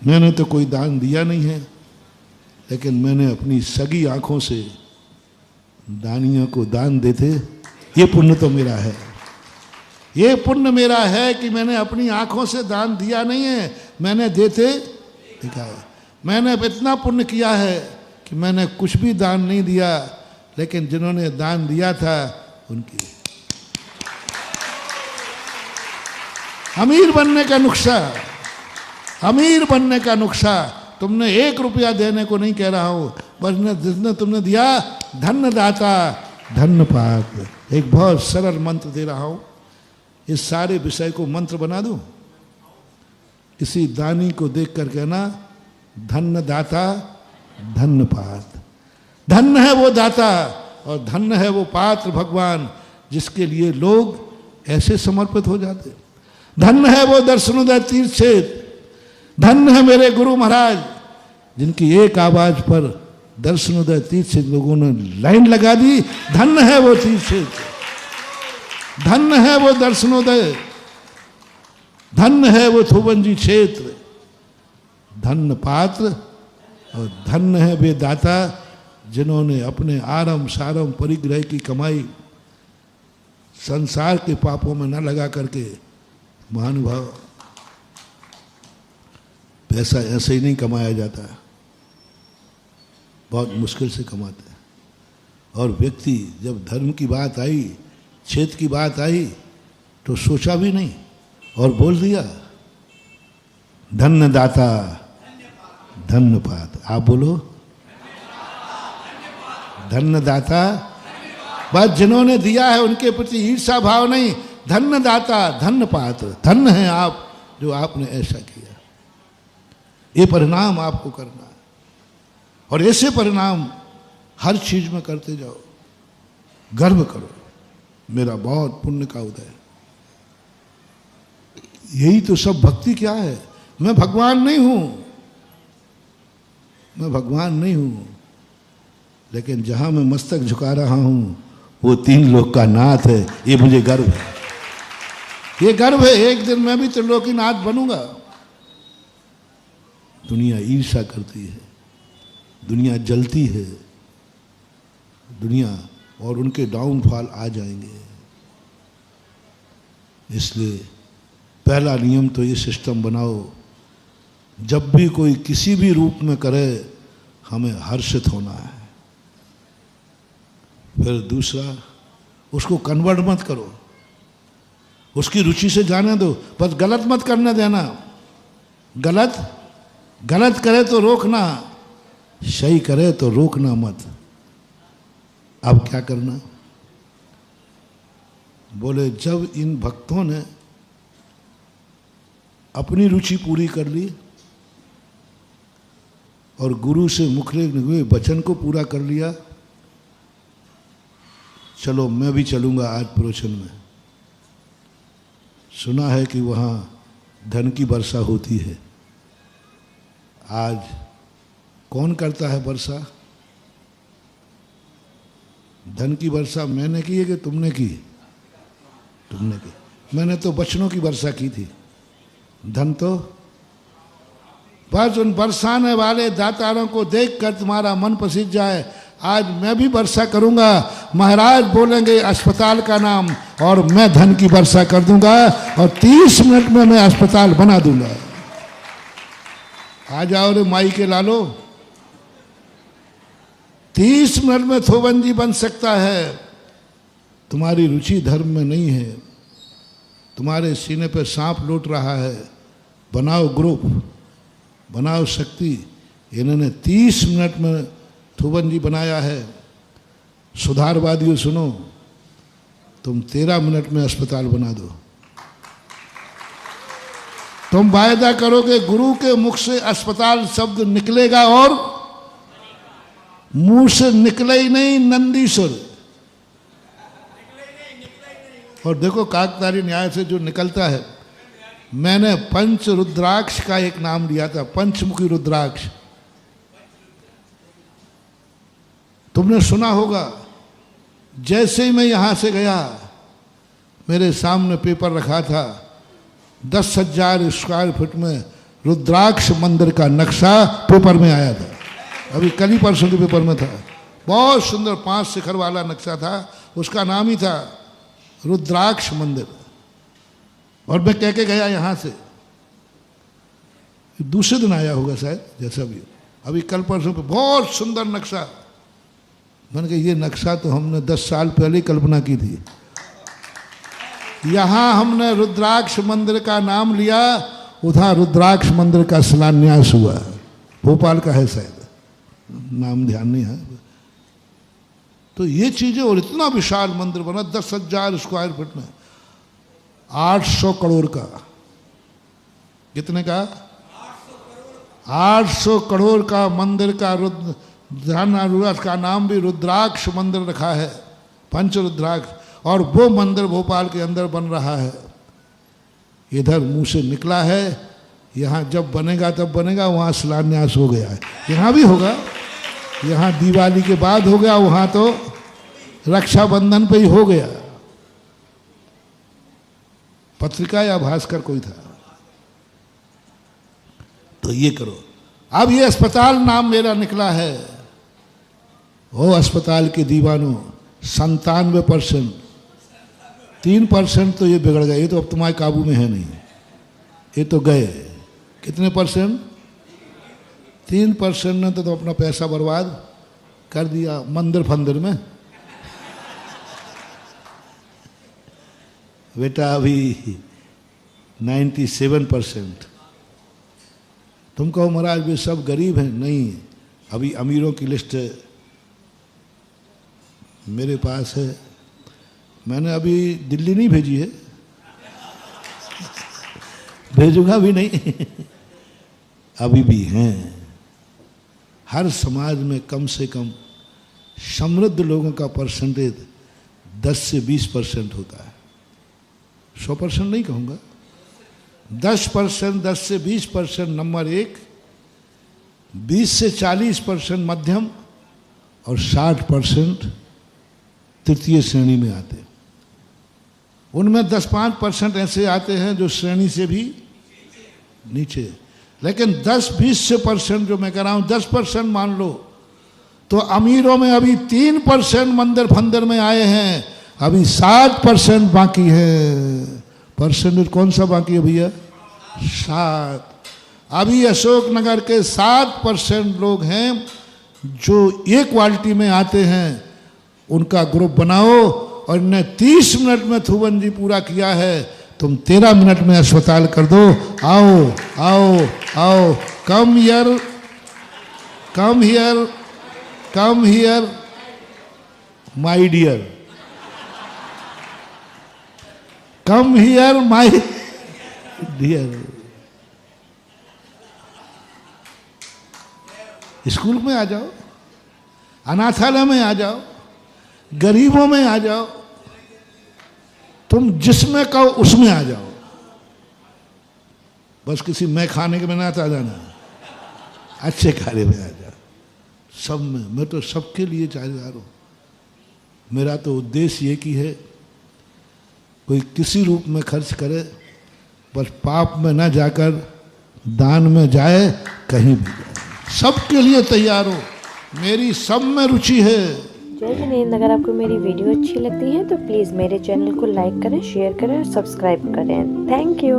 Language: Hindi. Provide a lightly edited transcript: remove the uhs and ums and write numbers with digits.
मैंने तो कोई दान दिया नहीं है, लेकिन मैंने अपनी सगी आंखों से दानियों को दान देते, ये पुण्य तो मेरा है। ये पुण्य मेरा है कि मैंने अपनी आंखों से दान दिया नहीं है, मैंने देते देखा है। मैंने इतना पुण्य किया है कि मैंने कुछ भी दान नहीं दिया, लेकिन जिन्होंने दान दिया था उनकी। अमीर बनने का नुस्खा, अमीर बनने का नुस्खा, तुमने 1 रुपया देने को नहीं कह रहा हूं, बस जिसने तुमने दिया, धन्य दाता धन्य पात्र। एक बहुत सरल मंत्र दे रहा हूं, इस सारे विषय को मंत्र बना दूं। किसी दानी को देख कर कहना, धन्य दाता धन्य पात्र। धन्य है वो दाता और धन्य है वो पात्र भगवान, जिसके लिए लोग ऐसे समर्पित हो जाते। धन्य है वो दर्शनोदय तीर्थ क्षेत्र, धन्य है मेरे गुरु महाराज, जिनकी एक आवाज पर दर्शनोदय तीर्थ क्षेत्र लोगों ने लाइन लगा दी। धन्य है वो तीर्थ क्षेत्र, धन्य है वो दर्शनोदय, धन्य है वो थोबंजी क्षेत्र, धन्य पात्र और धन्य है वे दाता जिन्होंने अपने आरंभ सारंभ परिग्रह की कमाई संसार के पापों में न लगा करके, महानुभाव, पैसा ऐसे ही नहीं कमाया जाता, बहुत मुश्किल से कमाते हैं। और व्यक्ति जब धर्म की बात आई, क्षेत्र की बात आई, तो सोचा भी नहीं और बोल दिया, धन्य दाता धन्य पात्र। आप बोलो, धन्य दाता। बस जिन्होंने दिया है उनके प्रति ईर्षा भाव नहीं, धन्य दाता धन्य पात्र। धन्य है आप जो आपने ऐसा किया। ये परिणाम आपको करना है और ऐसे परिणाम हर चीज में करते जाओ। गर्व करो, मेरा बहुत पुण्य का उदय। यही तो सब भक्ति क्या है। मैं भगवान नहीं हूं, मैं भगवान नहीं हूं, लेकिन जहां मैं मस्तक झुका रहा हूं वो 3 लोक का नाथ है। ये मुझे गर्व है, ये गर्व है। एक दिन मैं भी त्रिलोकीनाथ बनूंगा। दुनिया ईर्ष्या करती है, दुनिया जलती है, दुनिया और उनके डाउनफॉल आ जाएंगे। इसलिए पहला नियम तो ये सिस्टम बनाओ, जब भी कोई किसी भी रूप में करे हमें हर्षित होना है। फिर दूसरा, उसको कन्वर्ट मत करो, उसकी रुचि से जाने दो, बस गलत मत करने देना। गलत करे तो रोकना, सही करे तो रोकना मत। अब क्या करना? बोले जब इन भक्तों ने अपनी रुचि पूरी कर ली और गुरु से मुखरे हुए वचन को पूरा कर लिया, चलो मैं भी चलूंगा आज प्रवचन में। सुना है कि वहाँ धन की वर्षा होती है। आज कौन करता है वर्षा? धन की वर्षा मैंने की है कि तुमने की? तुमने की। मैंने तो वचनों की वर्षा की थी, धन तो बस उन बरसाने वाले दातारों को देखकर तुम्हारा मन पसीज जाए। आज मैं भी वर्षा करूंगा। महाराज बोलेंगे अस्पताल का नाम और मैं धन की वर्षा कर दूंगा और 30 मिनट में मैं अस्पताल बना दूंगा। आ जाओ रे माई के लालो, 30 मिनट में थोबंजी बन सकता है। तुम्हारी रुचि धर्म में नहीं है, तुम्हारे सीने पर सांप लौट रहा है। बनाओ ग्रुप, बनाओ शक्ति। इन्होंने 30 मिनट में थोबंजी बनाया है। सुधारवादियों सुनो, तुम 13 मिनट में अस्पताल बना दो। तुम वायदा करोगे गुरु के मुख से अस्पताल शब्द निकलेगा और मुंह से निकले ही नहीं नंदीश्वर। और देखो काकतारी न्याय से जो निकलता है। मैंने पंच रुद्राक्ष का एक नाम लिया था, पंचमुखी रुद्राक्ष। तुमने सुना होगा। जैसे ही मैं यहां से गया, मेरे सामने पेपर रखा था, 10,000 स्क्वायर फीट में रुद्राक्ष मंदिर का नक्शा पेपर में आया था, अभी कल ही परसों के पेपर में था। बहुत सुंदर 5 शिखर वाला नक्शा था, उसका नाम ही था रुद्राक्ष मंदिर। और मैं कह के गया यहाँ से, दूसरे दिन आया होगा शायद, जैसा भी अभी कल परसों पे बहुत सुंदर नक्शा। मैंने कहा ये नक्शा तो हमने 10 साल पहले कल्पना की थी। यहाँ हमने रुद्राक्ष मंदिर का नाम लिया, उधर रुद्राक्ष मंदिर का शिलान्यास हुआ। भोपाल का है शायद, नाम ध्यान नहीं है। तो ये चीजें, और इतना विशाल मंदिर बना 10,000 स्क्वायर फीट में, 800 करोड़ का। कितने का? 800 करोड़ का मंदिर का रुद्र का नाम भी रुद्राक्ष मंदिर रखा है, पंच रुद्राक्ष। और वो मंदिर भोपाल के अंदर बन रहा है, इधर मुंह से निकला है। यहाँ जब बनेगा तब बनेगा, वहाँ शिलान्यास हो गया है, यहाँ भी होगा। यहाँ दिवाली के बाद हो गया, वहाँ तो रक्षाबंधन पे ही हो गया। पत्रिका या भास्कर कोई था। तो ये करो। अब ये अस्पताल नाम मेरा निकला है, वो अस्पताल के दीवानों 97%, 3% तो ये बिगड़ गए, ये तो अब तुम्हारे काबू में है नहीं, ये तो गए। कितने %? 3% ने तो अपना पैसा बर्बाद कर दिया मंदिर फंदिर में। बेटा अभी 97%। तुम कहो महाराज वे सब गरीब हैं, नहीं, अभी अमीरों की लिस्ट मेरे पास है। मैंने अभी दिल्ली नहीं भेजी है, भेजूंगा भी नहीं। अभी भी हैं। हर समाज में कम से कम समृद्ध लोगों का परसेंटेज 10 से 20% होता है। 100% नहीं कहूँगा, 10%, 10 से 20% नंबर 1, 20 से 40% मध्यम, और 60% तृतीय श्रेणी में आते हैं। उनमें 10-5% ऐसे आते हैं जो श्रेणी से भी नीचे। लेकिन 10-20% जो मैं कह रहा हूँ, 10% मान लो, तो अमीरों में अभी 3% मंदिर फंदिर में आए हैं, अभी 7% बाकी है। परसेंटेज कौन सा बाकी है भैया? 7। अभी अशोकनगर के 7% लोग हैं जो ये क्वालिटी में आते हैं। उनका ग्रुप बनाओ, और इन्हें 30 मिनट में थुवन जी पूरा किया है, तुम 13 मिनट में अस्पताल कर दो। आओ आओ आओ, come here, come here, come here my dear, come here my dear. School में आ जाओ, अनाथालय में आ जाओ, गरीबों में आ जाओ, तुम जिसमें कहो उसमें आ जाओ। बस किसी मैं खाने के में ना आ जाना, अच्छे कार्य में आ जाओ। सब में, मैं तो सबके लिए जा रहा हूँ। मेरा तो उद्देश्य ये की है, कोई किसी रूप में खर्च करे, बस पाप में ना जाकर दान में जाए, कहीं भी जाए। सबके लिए तैयार हो, मेरी सब में रुचि है। जय जिनेंद्र। अगर आपको मेरी वीडियो अच्छी लगती है तो प्लीज़ मेरे चैनल को लाइक करें, शेयर करें और सब्सक्राइब करें। Thank you.